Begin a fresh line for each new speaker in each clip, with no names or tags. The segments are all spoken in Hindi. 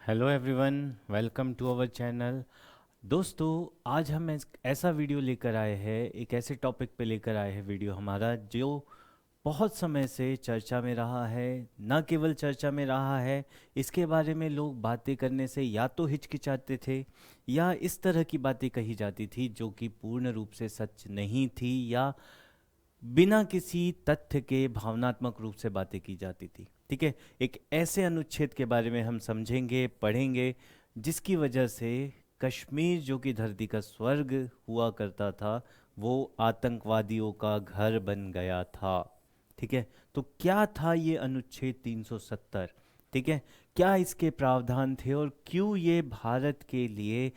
Hello everyone, welcome to our channel. दोस्तों, आज हम ऐसा वीडियो लेकर आए हैं, एक ऐसे टॉपिक पे लेकर आए हैं वीडियो हमारा जो बहुत समय से चर्चा में रहा है। न केवल चर्चा में रहा है, इसके बारे में लोग बातें करने से या तो हिचकिचाते थे या इस तरह की बातें कही जाती थी जो कि पूर्ण रूप से सच नहीं थी या बिना किसी तथ्य के भावनात्मक रूप से बातें की जाती थी। ठीक है, एक ऐसे अनुच्छेद के बारे में हम समझेंगे, पढ़ेंगे, जिसकी वजह से कश्मीर जो कि धरती का स्वर्ग हुआ करता था वो आतंकवादियों का घर बन गया था। ठीक है, तो क्या था ये अनुच्छेद 370? ठीक है, क्या इसके प्रावधान थे और क्यों ये भारत के लिए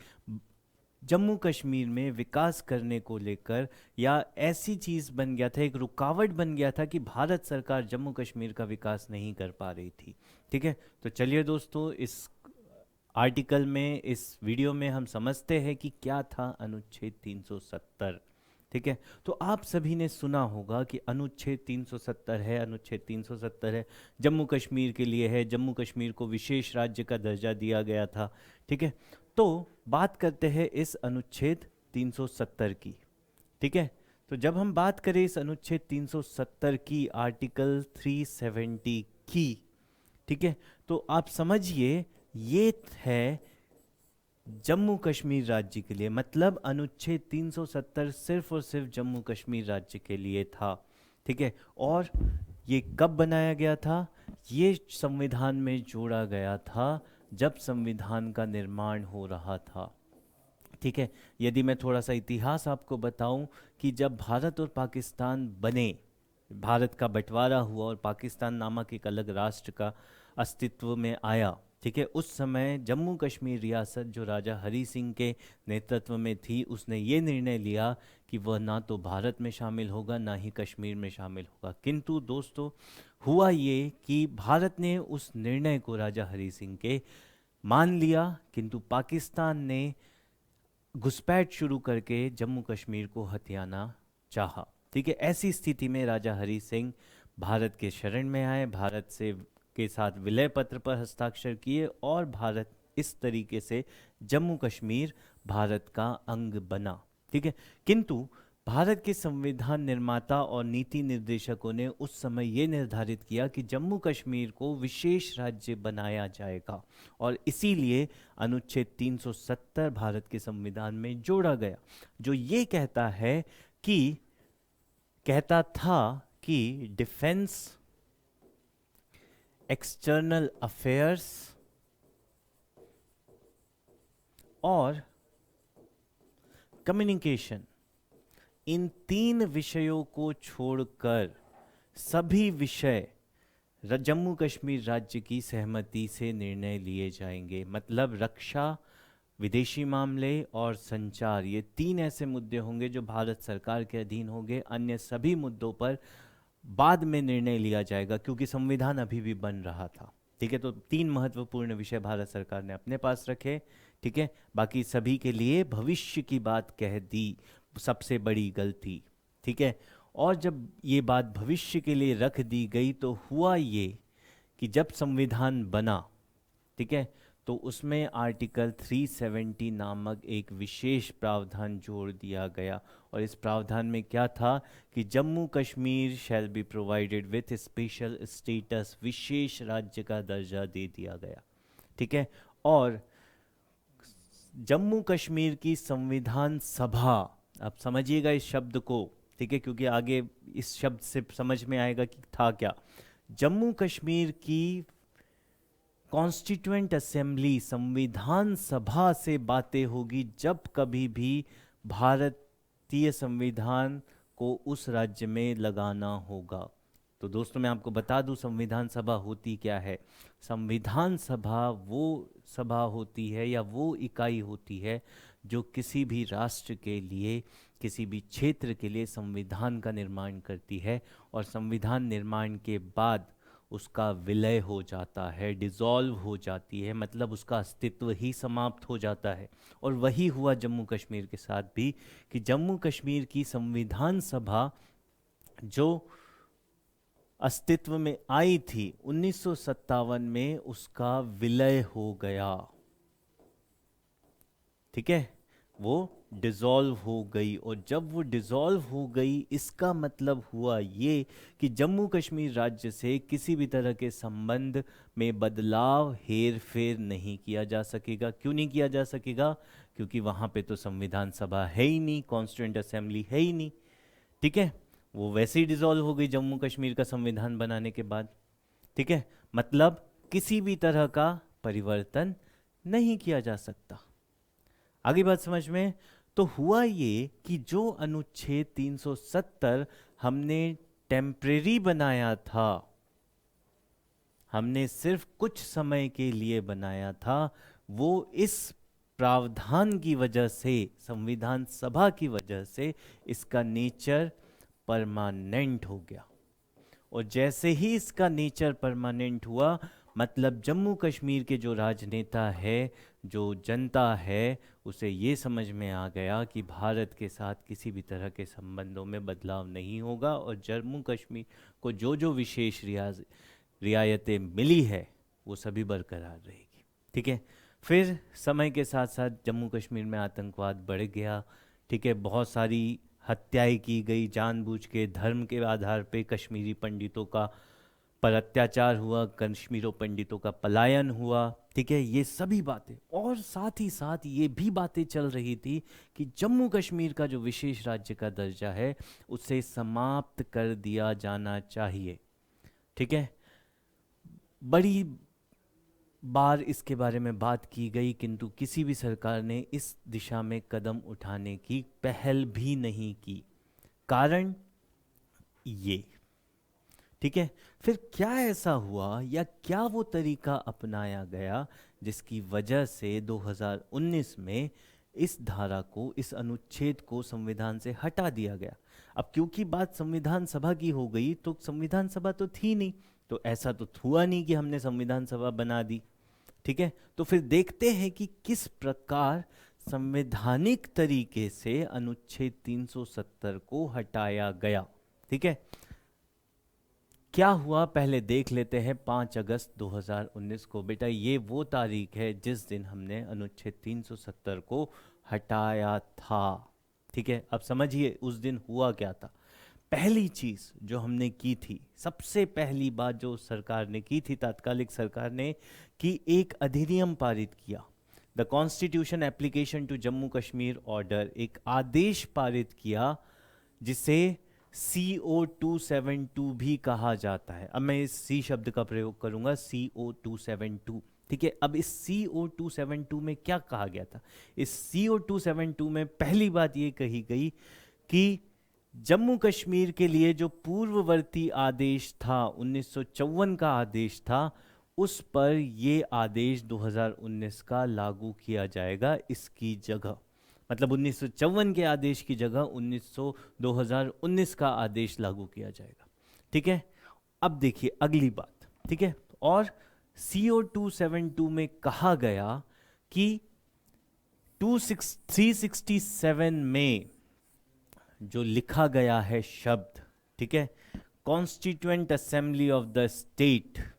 जम्मू कश्मीर में विकास करने को लेकर या ऐसी चीज़ बन गया था, एक रुकावट बन गया था कि भारत सरकार जम्मू कश्मीर का विकास नहीं कर पा रही थी। ठीक है, तो चलिए दोस्तों, इस आर्टिकल में, इस वीडियो में हम समझते हैं कि क्या था अनुच्छेद 370। ठीक है, तो आप सभी ने सुना होगा कि अनुच्छेद 370 है, अनुच्छेद 370 है, जम्मू कश्मीर के लिए है, जम्मू कश्मीर को विशेष राज्य का दर्जा दिया गया था। ठीक है, तो बात करते हैं इस अनुच्छेद 370 की। ठीक है, तो जब हम बात करें इस अनुच्छेद 370 की, आर्टिकल 370 की, ठीक है, तो आप समझिए ये है जम्मू कश्मीर राज्य के लिए, मतलब अनुच्छेद 370 सिर्फ और सिर्फ जम्मू कश्मीर राज्य के लिए था। ठीक है, और ये कब बनाया गया था? ये संविधान में जोड़ा गया था जब संविधान का निर्माण हो रहा था। ठीक है, यदि मैं थोड़ा सा इतिहास आपको बताऊं कि जब भारत और पाकिस्तान बने, भारत का बंटवारा हुआ और पाकिस्तान नामक एक अलग राष्ट्र का अस्तित्व में आया, ठीक है, उस समय जम्मू कश्मीर रियासत जो राजा हरी सिंह के नेतृत्व में थी, उसने ये निर्णय लिया कि वह ना तो भारत में शामिल होगा ना ही कश्मीर में शामिल होगा। किंतु दोस्तों, हुआ ये कि भारत ने उस निर्णय को राजा हरी सिंह के मान लिया, किंतु पाकिस्तान ने घुसपैठ शुरू करके जम्मू कश्मीर को हथियाना चाहा। ठीक है, ऐसी स्थिति में राजा हरी सिंह भारत के शरण में आए, भारत से के साथ विलय पत्र पर हस्ताक्षर किए और भारत इस तरीके से जम्मू कश्मीर भारत का अंग बना। ठीक है, किंतु भारत के संविधान निर्माता और नीति निर्देशकों ने उस समय ये निर्धारित किया कि जम्मू कश्मीर को विशेष राज्य बनाया जाएगा और इसीलिए अनुच्छेद 370 भारत के संविधान में जोड़ा गया, जो ये कहता है कि, कहता था कि डिफेंस, एक्सटर्नल अफेयर्स और कम्युनिकेशन, इन तीन विषयों को छोड़कर सभी विषय जम्मू कश्मीर राज्य की सहमति से निर्णय लिए जाएंगे। मतलब रक्षा, विदेशी मामले और संचार, ये तीन ऐसे मुद्दे होंगे जो भारत सरकार के अधीन होंगे। अन्य सभी मुद्दों पर बाद में निर्णय लिया जाएगा क्योंकि संविधान अभी भी बन रहा था। ठीक है, तो तीन महत्वपूर्ण विषय भारत सरकार ने अपने पास रखे। ठीक है, बाकी सभी के लिए भविष्य की बात कह दी, सबसे बड़ी गलती। ठीक है, और जब ये बात भविष्य के लिए रख दी गई तो हुआ ये कि जब संविधान बना, ठीक है, तो उसमें आर्टिकल 370 नामक एक विशेष प्रावधान जोड़ दिया गया और इस प्रावधान में क्या था कि Jammu Kashmir shall be provided with special status, विशेष राज्य का दर्जा दे दिया गया। ठीक है, और जम्मू कश्मीर की संविधान सभा, आप समझिएगा इस शब्द को, ठीक है, क्योंकि आगे इस शब्द से समझ में आएगा कि था क्या। जम्मू कश्मीर की कॉन्स्टिट्यूएंट असेंबली, संविधान सभा से बातें होगी जब कभी भी भारतीय संविधान को उस राज्य में लगाना होगा। तो दोस्तों, मैं आपको बता दूं संविधान सभा होती क्या है। संविधान सभा वो सभा होती है या वो इकाई होती है जो किसी भी राष्ट्र के लिए, किसी भी क्षेत्र के लिए संविधान का निर्माण करती है और संविधान निर्माण के बाद उसका विलय हो जाता है, डिसॉल्व हो जाती है, मतलब उसका अस्तित्व ही समाप्त हो जाता है। और वही हुआ जम्मू कश्मीर के साथ भी कि जम्मू कश्मीर की संविधान सभा जो अस्तित्व में आई थी 1957 में उसका विलय हो गया। ठीक है, वो डिसॉल्व हो गई, और जब वो डिसॉल्व हो गई इसका मतलब हुआ ये कि जम्मू कश्मीर राज्य से किसी भी तरह के संबंध में बदलाव, हेर फेर नहीं किया जा सकेगा। क्यों नहीं किया जा सकेगा? क्योंकि वहाँ पे तो संविधान सभा है ही नहीं, कॉन्स्टिट्यूएंट असेंबली है ही नहीं। ठीक है, वो वैसे ही डिसॉल्व हो गई जम्मू कश्मीर का संविधान बनाने के बाद। ठीक है, मतलब किसी भी तरह का परिवर्तन नहीं किया जा सकता। आगे बात समझ में? तो हुआ ये कि जो अनुच्छेद 370 हमने टेम्परेरी बनाया था, हमने सिर्फ कुछ समय के लिए बनाया था, वो इस प्रावधान की वजह से, संविधान सभा की वजह से इसका नेचर परमानेंट हो गया। और जैसे ही इसका नेचर परमानेंट हुआ, मतलब जम्मू कश्मीर के जो राजनेता है, जो जनता है, उसे ये समझ में आ गया कि भारत के साथ किसी भी तरह के संबंधों में बदलाव नहीं होगा, और जम्मू कश्मीर को जो जो विशेष रियायतें मिली है वो सभी बरकरार रहेगी। ठीक है, फिर समय के साथ साथ जम्मू कश्मीर में आतंकवाद बढ़ गया। ठीक है, बहुत सारी हत्याएं की गई जानबूझ के, धर्म के आधार पे कश्मीरी पंडितों का पर अत्याचार हुआ, कश्मीरों पंडितों का पलायन हुआ। ठीक है, ये सभी बातें, और साथ ही साथ ये भी बातें चल रही थी कि जम्मू कश्मीर का जो विशेष राज्य का दर्जा है उसे समाप्त कर दिया जाना चाहिए। ठीक है, बड़ी बार इसके बारे में बात की गई, किंतु किसी भी सरकार ने इस दिशा में कदम उठाने की पहल भी नहीं की। कारण ये। ठीक है, फिर क्या ऐसा हुआ, या क्या वो तरीका अपनाया गया जिसकी वजह से 2019 में इस धारा को, इस अनुच्छेद को संविधान से हटा दिया गया? अब क्योंकि बात संविधान सभा की हो गई, तो संविधान सभा तो थी नहीं, तो ऐसा तो हुआ नहीं कि हमने संविधान सभा बना दी। ठीक है, तो फिर देखते हैं कि किस प्रकार संवैधानिक तरीके से अनुच्छेद 370 को हटाया गया। ठीक है, क्या हुआ पहले देख लेते हैं। 5 अगस्त 2019 को, बेटा ये वो तारीख है जिस दिन हमने अनुच्छेद 370 को हटाया था। ठीक है, अब समझिए उस दिन हुआ क्या था। पहली चीज जो हमने की थी, सबसे पहली बात जो सरकार ने की थी, तात्कालिक सरकार ने, कि एक अधिनियम पारित किया, the constitution application to Jammu Kashmir order, एक आदेश पारित किया जिसे CO272 भी कहा जाता है। अब मैं इस सी शब्द का प्रयोग करूंगा, CO272। ठीक है, अब इस CO272 में क्या कहा गया था? इस CO272 में पहली बात ये कही गई कि जम्मू कश्मीर के लिए जो पूर्ववर्ती आदेश था, 1954 का आदेश था, उस पर ये आदेश 2019 का लागू किया जाएगा इसकी जगह। मतलब 1954 के आदेश की जगह 2019 का आदेश लागू किया जाएगा। ठीक है, अब देखिए अगली बात। ठीक है, और CO272 में कहा गया कि 367 में जो लिखा गया है शब्द, ठीक है, constituent assembly of the state,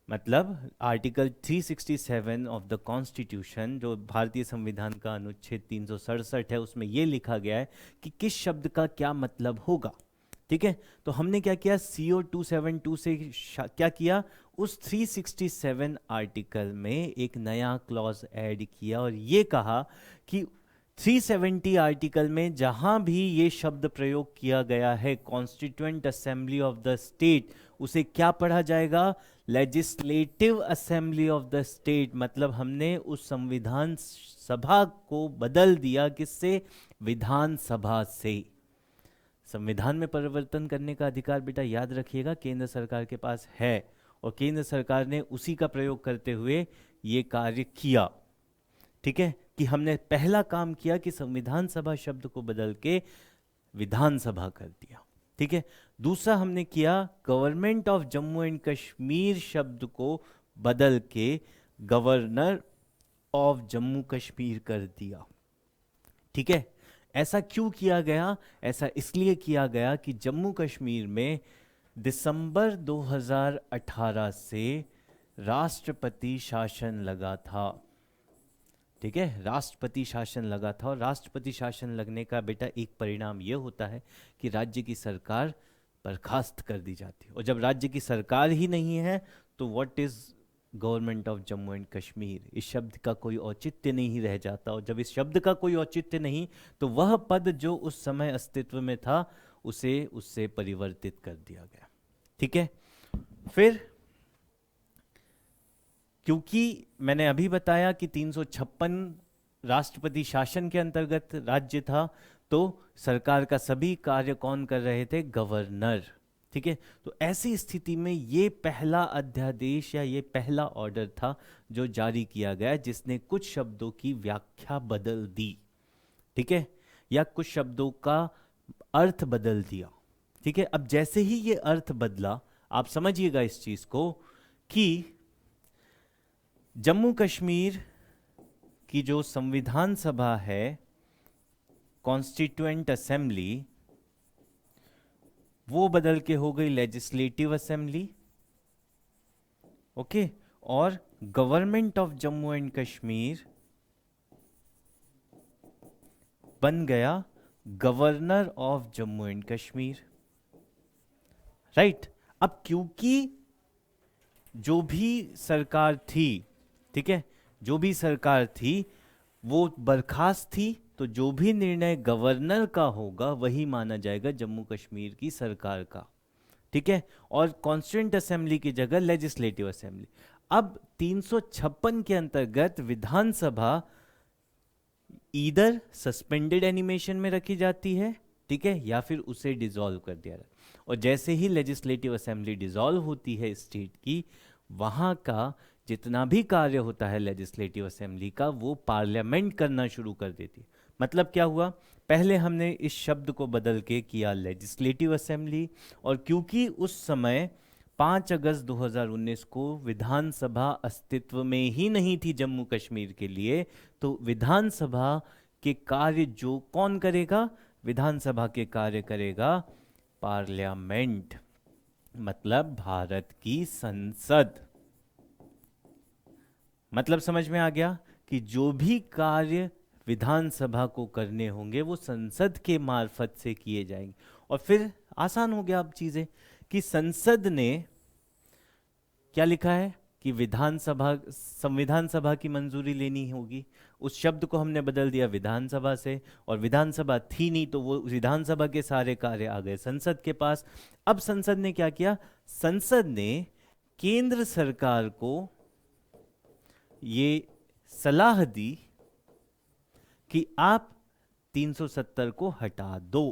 मतलब आर्टिकल 367 ऑफ द कॉन्स्टिट्यूशन, जो भारतीय संविधान का अनुच्छेद 367 है, उसमें यह लिखा गया है कि किस शब्द का क्या मतलब होगा। ठीक है, तो हमने क्या किया, CO272 से क्या किया, उस 367 आर्टिकल में एक नया क्लॉज ऐड किया, और ये कहा कि 370 आर्टिकल में जहां भी ये शब्द प्रयोग किया गया है, constituent assembly of the state, उसे क्या पढ़ा जाएगा, legislative assembly of the state. मतलब हमने उस संविधान सभा को बदल दिया, किससे, विधान सभा से। संविधान में परिवर्तन करने का अधिकार बेटा याद रखिएगा केंद्र सरकार के पास है, और केंद्र सरकार ने उसी का प्रयोग करते हुए ये कार्य किया। ठीक है, कि हमने पहला काम किया कि संविधान सभा शब्द को बदल के विधानसभा कर दिया। ठीक है, दूसरा हमने किया, government of Jammu and Kashmir शब्द को बदल के गवर्नर ऑफ जम्मू कश्मीर कर दिया। ठीक है, ऐसा क्यों किया गया? ऐसा इसलिए किया गया कि जम्मू कश्मीर में दिसंबर 2018 से राष्ट्रपति शासन लगा था। ठीक है, राष्ट्रपति शासन लगा था, और राष्ट्रपति शासन लगने का बेटा एक परिणाम यह होता है कि राज्य की सरकार बर्खास्त कर दी जाती है। और जब राज्य की सरकार ही नहीं है तो what is government of Jammu and Kashmir, इस शब्द का कोई औचित्य नहीं रह जाता। और जब इस शब्द का कोई औचित्य नहीं तो वह पद जो उस समय अस्तित्व में था उसे उससे परिवर्तित कर दिया गया। ठीक है, फिर क्योंकि मैंने अभी बताया कि 356 राष्ट्रपति शासन के अंतर्गत राज्य था, तो सरकार का सभी कार्य कौन कर रहे थे? गवर्नर। ठीक है, तो ऐसी स्थिति में ये पहला अध्यादेश या ये पहला ऑर्डर था जो जारी किया गया, जिसने कुछ शब्दों की व्याख्या बदल दी। ठीक है, या कुछ शब्दों का अर्थ बदल दिया। ठीक है, अब जैसे ही ये अर्थ बदला, आप समझिएगा इस चीज को कि जम्मू कश्मीर की जो संविधान सभा है, कॉन्स्टिट्यूएंट असेंबली, वो बदल के हो गई लेजिस्लेटिव असेंबली। ओके, और government of Jammu and Kashmir बन गया governor of Jammu and Kashmir. Right, अब क्योंकि जो भी सरकार थी, ठीक है, जो भी सरकार थी वो बर्खास्त थी, तो जो भी निर्णय गवर्नर का होगा वही माना जाएगा जम्मू कश्मीर की सरकार का। ठीक है, और कॉन्स्टिट्यूएंट असेंबली की जगह लेजिस्लेटिव असेंबली। अब 356 के अंतर्गत विधानसभा ईदर सस्पेंडेड एनिमेशन में रखी जाती है, ठीक है, या फिर उसे डिसॉल्व कर दिया जाता है। और जैसे ही लेजिस्लेटिव असेंबली डिसॉल्व होती है स्टेट की, वहां का जितना भी कार्य होता है लेजिस्लेटिव असेंबली का, वो पार्लियामेंट करना शुरू कर देती है। मतलब क्या हुआ? पहले हमने इस शब्द को बदल के किया लेजिस्लेटिव असेंबली, और क्योंकि उस समय 5 अगस्त 2019 को विधानसभा अस्तित्व में ही नहीं थी जम्मू कश्मीर के लिए, तो विधानसभा के कार्य जो कौन करेगा? विधानसभा के कार्य करेगा पार्लियामेंट, मतलब भारत की संसद। मतलब समझ में आ गया कि जो भी कार्य विधानसभा को करने होंगे वो संसद के मार्फत से किए जाएंगे। और फिर आसान हो गया अब चीजें कि संसद ने क्या लिखा है कि विधानसभा, संविधान सभा की मंजूरी लेनी होगी। उस शब्द को हमने बदल दिया विधानसभा से, और विधानसभा थी नहीं तो वो विधानसभा के सारे कार्य आ गए संसद के पास। अब संसद ने क्या किया? संसद ने केंद्र सरकार को ये सलाह दी कि आप 370 को हटा दो।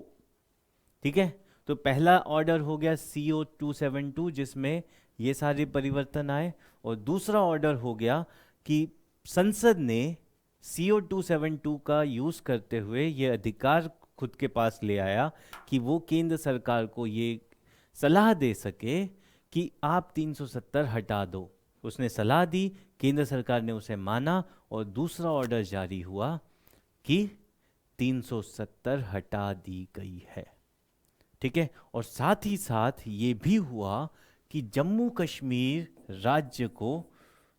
ठीक है, तो पहला ऑर्डर हो गया CO 272 जिसमें ये सारे परिवर्तन आए, और दूसरा ऑर्डर हो गया कि संसद ने CO 272 का यूज करते हुए ये अधिकार खुद के पास ले आया कि वो केंद्र सरकार को ये सलाह दे सके कि आप 370 हटा दो। उसने सलाह दी, केंद्र सरकार ने उसे माना, और दूसरा ऑर्डर जारी हुआ कि 370 हटा दी गई है। ठीक है, और साथ ही साथ ये भी हुआ कि जम्मू कश्मीर राज्य को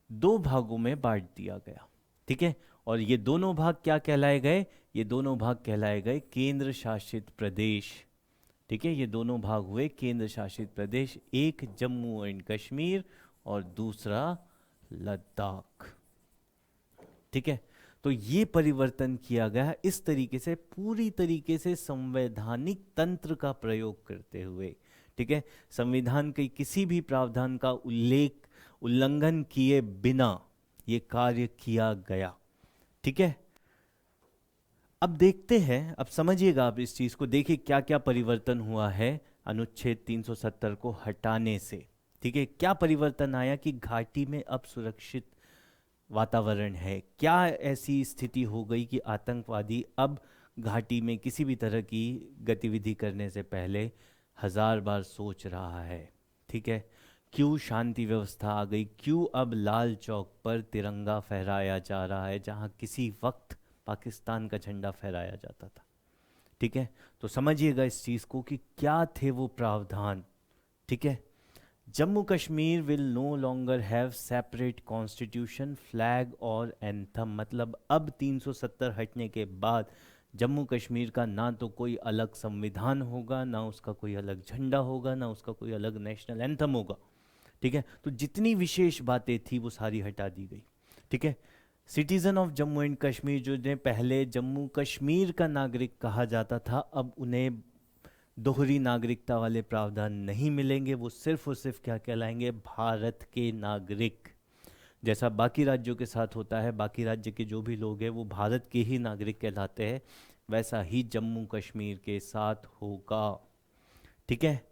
2 भागों में बांट दिया गया। ठीक है, और ये दोनों भाग क्या कहलाए गए? ये दोनों भाग कहलाए गए केंद्र शासित प्रदेश। ठीक है, ये दोनों भाग हुए केंद्र शासित प्रदेश, एक जम्मू एंड कश्मीर और दूसरा लद्दाख। ठीक है, तो ये परिवर्तन किया गया इस तरीके से, पूरी तरीके से संवैधानिक तंत्र का प्रयोग करते हुए। ठीक है, संविधान के किसी भी प्रावधान का उल्लंघन किए बिना ये कार्य किया गया। ठीक है, अब देखते हैं, अब समझिएगा, आप इस चीज को देखिए क्या क्या परिवर्तन हुआ है अनुच्छेद 370 को हटाने से। ठीक है, क्या परिवर्तन आया कि घाटी में अब सुरक्षित वातावरण है। क्या ऐसी स्थिति हो गई कि आतंकवादी अब घाटी में किसी भी तरह की गतिविधि करने से पहले 1000 बार सोच रहा है। ठीक है, क्यों शांति व्यवस्था आ गई? क्यों अब लाल चौक पर तिरंगा फहराया जा रहा है जहां किसी वक्त पाकिस्तान का झंडा फहराया जाता था? ठीक है, तो समझिएगा इस चीज को कि क्या थे वो प्रावधान। ठीक है। Jammu Kashmir will no longer have separate constitution, flag और एंथम। मतलब अब 370 हटने के बाद जम्मू कश्मीर का ना तो कोई अलग संविधान होगा, ना उसका कोई अलग झंडा होगा, ना उसका कोई अलग नेशनल एंथम होगा। ठीक है, तो जितनी विशेष बातें थी वो सारी हटा दी गई। ठीक है। Citizen of Jammu and Kashmir, जो ने पहले जम्मू कश्मीर का नागरिक कहा जाता था, अब उन्हें दोहरी नागरिकता वाले प्रावधान नहीं मिलेंगे। वो सिर्फ और सिर्फ क्या कहलाएंगे? भारत के नागरिक। जैसा बाकी राज्यों के साथ होता है, बाकी राज्य के जो भी लोग हैं वो भारत के ही नागरिक कहलाते हैं, वैसा ही जम्मू कश्मीर के साथ होगा। ठीक है।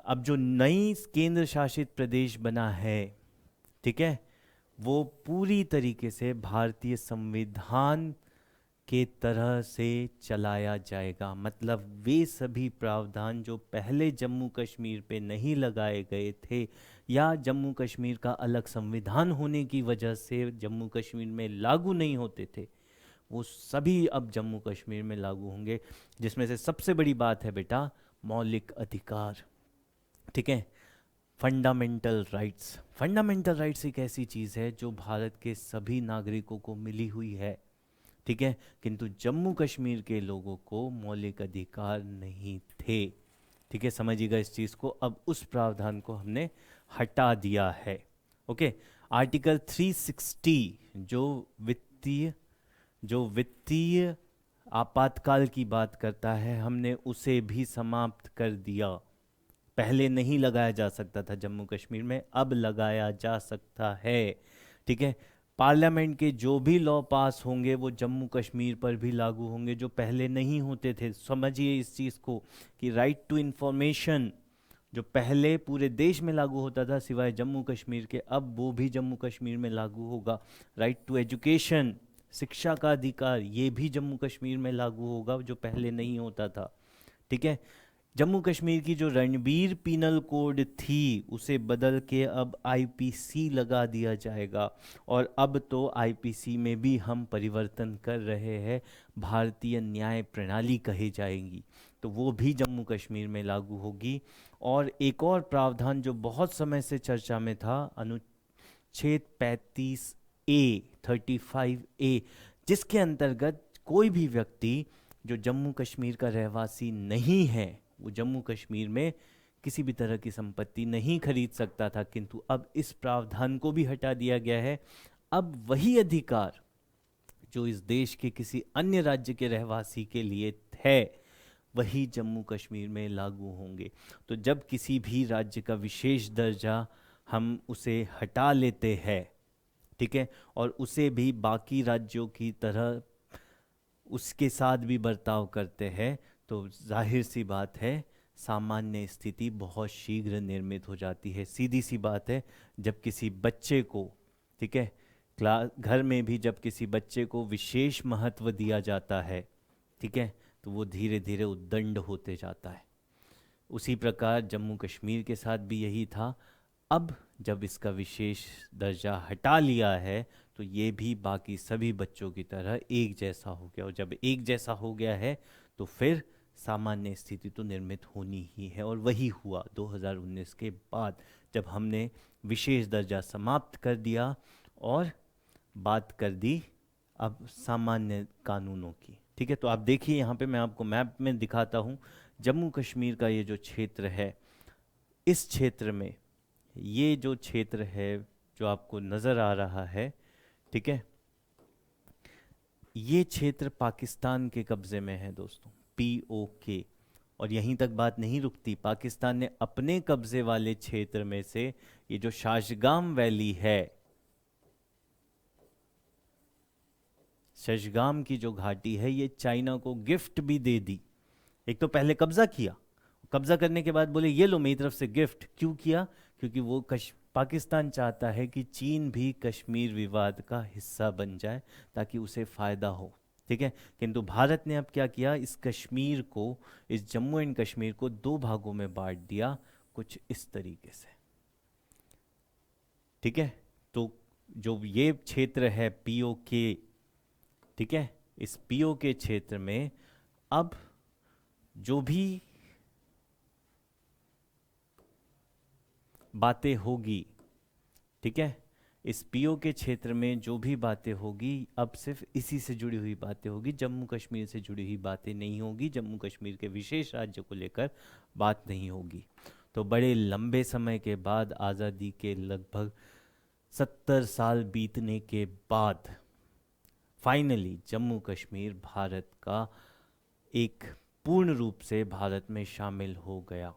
अब जो नई केंद्र शासित प्रदेश बना है, ठीक है, वो पूरी तरीके से भारतीय संविधान के तरह से चलाया जाएगा। मतलब वे सभी प्रावधान जो पहले जम्मू कश्मीर पे नहीं लगाए गए थे, या जम्मू कश्मीर का अलग संविधान होने की वजह से जम्मू कश्मीर में लागू नहीं होते थे, वो सभी अब जम्मू कश्मीर में लागू होंगे। जिसमें से सबसे बड़ी बात है बेटा मौलिक अधिकार। ठीक है। Fundamental rights. फंडामेंटल राइट्स एक ऐसी चीज़ है जो भारत के सभी नागरिकों को मिली हुई है। ठीक है। किंतु जम्मू कश्मीर के लोगों को मौलिक अधिकार नहीं थे। ठीक है, समझिएगा इस चीज़ को। अब उस प्रावधान को हमने हटा दिया है। ओके। आर्टिकल 360 जो वित्तीय आपातकाल की बात करता है, हमने उसे भी समाप्त कर दिया। पहले नहीं लगाया जा सकता था जम्मू कश्मीर में, अब लगाया जा सकता है। ठीक है। पार्लियामेंट के जो भी लॉ पास होंगे वो जम्मू कश्मीर पर भी लागू होंगे, जो पहले नहीं होते थे। समझिए इस चीज़ को कि राइट टू इंफॉर्मेशन जो पहले पूरे देश में लागू होता था सिवाय जम्मू कश्मीर के, अब वो भी जम्मू कश्मीर में लागू होगा। राइट टू एजुकेशन, शिक्षा का अधिकार, ये भी जम्मू कश्मीर में लागू होगा, जो पहले नहीं होता था। ठीक है। जम्मू कश्मीर की जो रणबीर पीनल कोड थी उसे बदल के अब आईपीसी लगा दिया जाएगा। और अब तो आईपीसी में भी हम परिवर्तन कर रहे हैं, भारतीय न्याय प्रणाली कही जाएगी, तो वो भी जम्मू कश्मीर में लागू होगी। और एक और प्रावधान जो बहुत समय से चर्चा में था, अनुच्छेद 35A जिसके अंतर्गत कोई भी व्यक्ति जो जम्मू कश्मीर का रहवासी नहीं है वो जम्मू कश्मीर में किसी भी तरह की संपत्ति नहीं खरीद सकता था, किंतु अब इस प्रावधान को भी हटा दिया गया है। अब वही अधिकार जो इस देश के किसी अन्य राज्य के रहवासी के लिए है वही जम्मू कश्मीर में लागू होंगे। तो जब किसी भी राज्य का विशेष दर्जा हम उसे हटा लेते हैं, ठीक है, और उसे भी बाकी राज्यों की तरह उसके साथ भी बर्ताव करते हैं, तो जाहिर सी बात है सामान्य स्थिति बहुत शीघ्र निर्मित हो जाती है। सीधी सी बात है, जब किसी बच्चे को, ठीक है, क्लास घर में भी जब किसी बच्चे को विशेष महत्व दिया जाता है, ठीक है, तो वो धीरे धीरे उद्दंड होते जाता है। उसी प्रकार जम्मू कश्मीर के साथ भी यही था। अब जब इसका विशेष दर्जा हटा लिया है तो ये भी बाकी सभी बच्चों की तरह एक जैसा हो गया, और जब एक जैसा हो गया है तो फिर सामान्य स्थिति तो निर्मित होनी ही है। और वही हुआ 2019 के बाद, जब हमने विशेष दर्जा समाप्त कर दिया और बात कर दी अब सामान्य कानूनों की। ठीक है, तो आप देखिए यहाँ पे मैं आपको मैप में दिखाता हूँ। जम्मू कश्मीर का ये जो क्षेत्र है, इस क्षेत्र में ये जो क्षेत्र है जो आपको नज़र आ रहा है, ठीक है, ये क्षेत्र पाकिस्तान के कब्ज़े में है दोस्तों, POK। और यहीं तक बात नहीं रुकती, पाकिस्तान ने अपने कब्ज़े वाले क्षेत्र में से ये जो शाशगाम वैली है, शशगाम की जो घाटी है, ये चाइना को गिफ्ट भी दे दी। एक तो पहले कब्जा किया, कब्जा करने के बाद बोले ये लो मेरी तरफ से गिफ्ट। क्यों किया? क्योंकि वो पाकिस्तान चाहता है कि चीन भी कश्मीर विवाद का हिस्सा बन जाए ताकि उसे फ़ायदा हो। ठीक है, किंतु भारत ने अब क्या किया, इस कश्मीर को, इस जम्मू एंड कश्मीर को दो भागों में बांट दिया, कुछ इस तरीके से। ठीक है, तो जो ये क्षेत्र है POK, ठीक है, इस POK क्षेत्र में अब जो भी बातें होगी, ठीक है, इस पीओ के क्षेत्र में जो भी बातें होगी अब सिर्फ इसी से जुड़ी हुई बातें होगी, जम्मू कश्मीर से जुड़ी हुई बातें नहीं होगी, जम्मू कश्मीर के विशेष राज्य को लेकर बात नहीं होगी। तो बड़े लंबे समय के बाद, आज़ादी के लगभग 70 साल बीतने के बाद, फाइनली जम्मू कश्मीर भारत का एक पूर्ण रूप से भारत में शामिल हो गया,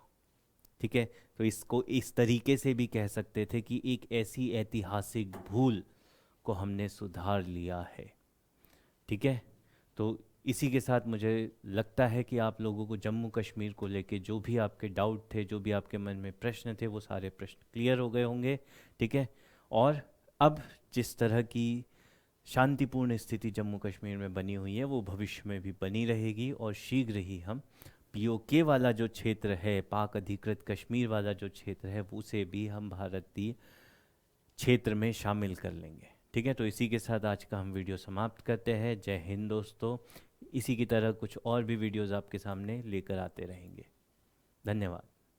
ठीक है। तो इसको इस तरीके से भी कह सकते थे कि एक ऐसी ऐतिहासिक भूल को हमने सुधार लिया है, ठीक है। तो इसी के साथ मुझे लगता है कि आप लोगों को जम्मू कश्मीर को लेके जो भी आपके डाउट थे, जो भी आपके मन में प्रश्न थे, वो सारे प्रश्न क्लियर हो गए होंगे, ठीक है। और अब जिस तरह की शांतिपूर्ण स्थिति जम्मू कश्मीर में बनी हुई है वो भविष्य में भी बनी रहेगी, और शीघ्र ही हम पीओके वाला जो क्षेत्र है, पाक अधिकृत कश्मीर वाला जो क्षेत्र है, उसे भी हम भारतीय क्षेत्र में शामिल कर लेंगे, ठीक है। तो इसी के साथ आज का हम वीडियो समाप्त करते हैं। जय हिंद दोस्तों। इसी की तरह कुछ और भी वीडियोस आपके सामने लेकर आते रहेंगे। धन्यवाद।